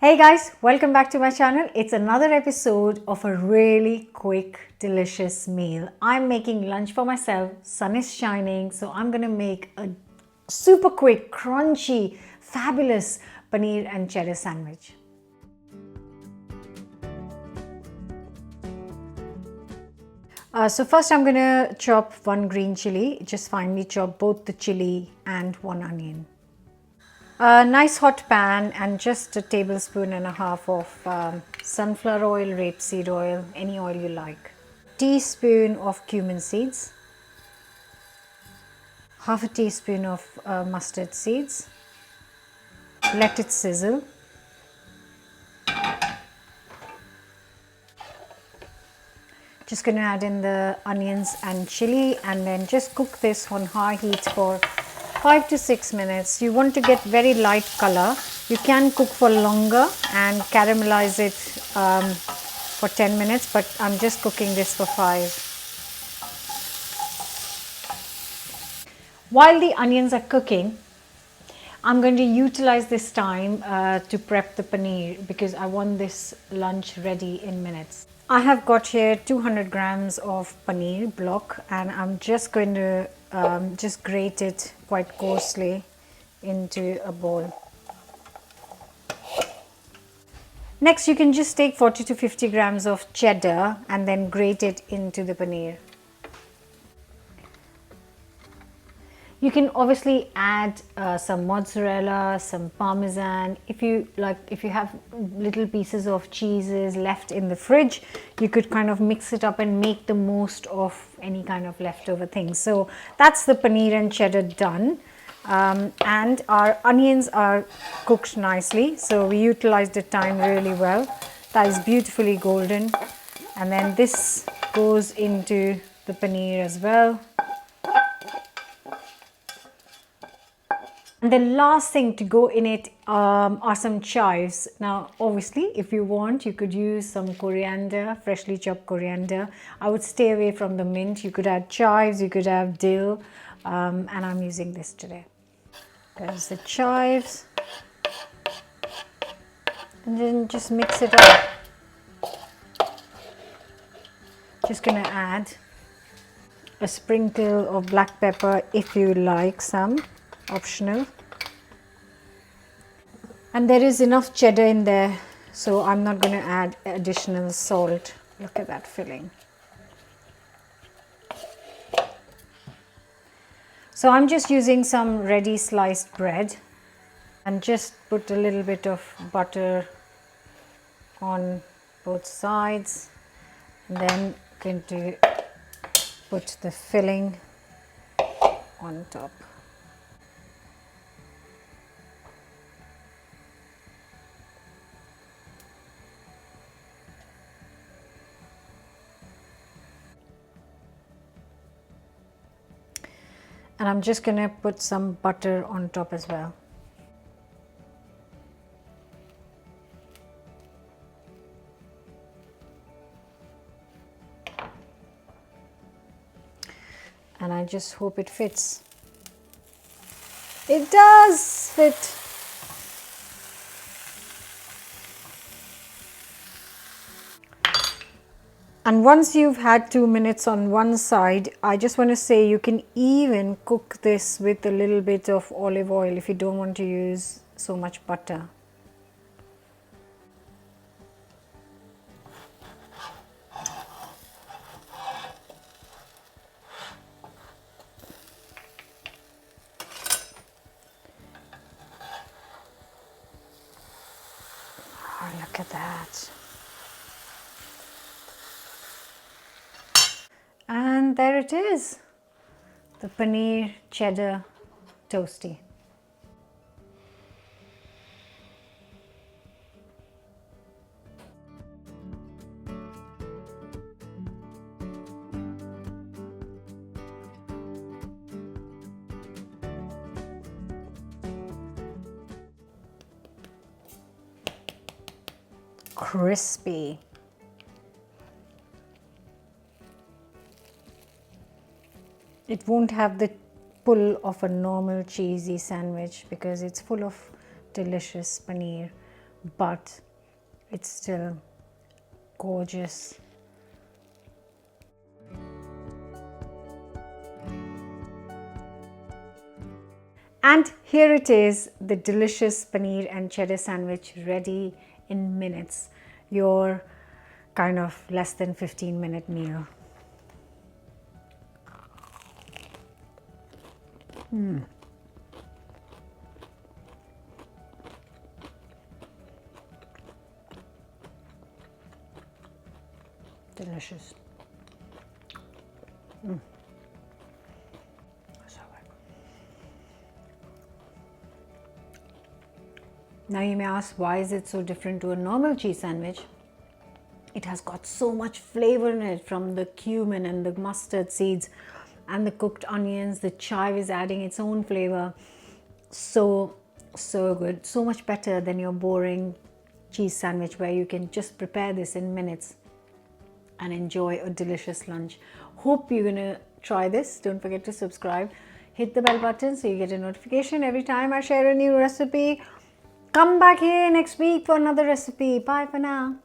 Hey guys, welcome back to my channel. It's another episode of a really quick, delicious meal. I'm making lunch for myself. Sun is shining, so I'm gonna make a super quick, crunchy, fabulous paneer and cheddar sandwich. So first I'm gonna chop one green chili. Just finely chop both the chili and one onion. A nice hot pan and just a tablespoon and a half of sunflower oil, rapeseed oil, any oil you like. Teaspoon of cumin seeds. Half a teaspoon of mustard seeds. Let it sizzle. Just going to add in the onions and chili and then just cook this on high heat for 5 to 6 minutes. You want to get very light color. You can cook for longer and caramelize it for 10 minutes, but I'm just cooking this for 5. While the onions are cooking, I'm going to utilize this time to prep the paneer because I want this lunch ready in minutes. I have got here 200 grams of paneer block and I'm just going to just grate it quite coarsely into a bowl. Next, you can just take 40 to 50 grams of cheddar and then grate it into the paneer. You can obviously add some mozzarella, some parmesan. If you have little pieces of cheeses left in the fridge, you could kind of mix it up and make the most of any kind of leftover things. So that's the paneer and cheddar done. And our onions are cooked nicely. So we utilized the time really well. That is beautifully golden. And then this goes into the paneer as well. And the last thing to go in it are some chives. Now, obviously, if you want, you could use some coriander, freshly chopped coriander. I would stay away from the mint. You could add chives, you could have dill, and I'm using this today. There's the chives. And then just mix it up. Just gonna add a sprinkle of black pepper if you like some. Optional. And there is enough cheddar in there, so I'm not going to add additional salt. Look at that filling. So I'm just using some ready sliced bread and just put a little bit of butter on both sides, and then going to put the filling on top. And I'm just going to put some butter on top as well. And I just hope it fits. It does fit. And once you've had 2 minutes on one side, I just want to say you can even cook this with a little bit of olive oil if you don't want to use so much butter. Oh, look at that. And there it is, the paneer cheddar toasty. Crispy. It won't have the pull of a normal cheesy sandwich because it's full of delicious paneer, but it's still gorgeous. And here it is, the delicious paneer and cheddar sandwich, ready in minutes. Your kind of less than 15-minute meal. Delicious. So good. Now you may ask, why is it so different to a normal cheese sandwich? It has got so much flavor in it from the cumin and the mustard seeds and the cooked onions. The chive is adding its own flavor. So good. So much better than your boring cheese sandwich where you can just prepare this in minutes and enjoy a delicious lunch. Hope you're gonna try this. Don't forget to subscribe. Hit the bell button so you get a notification every time I share a new recipe. Come back here next week for another recipe. Bye for now.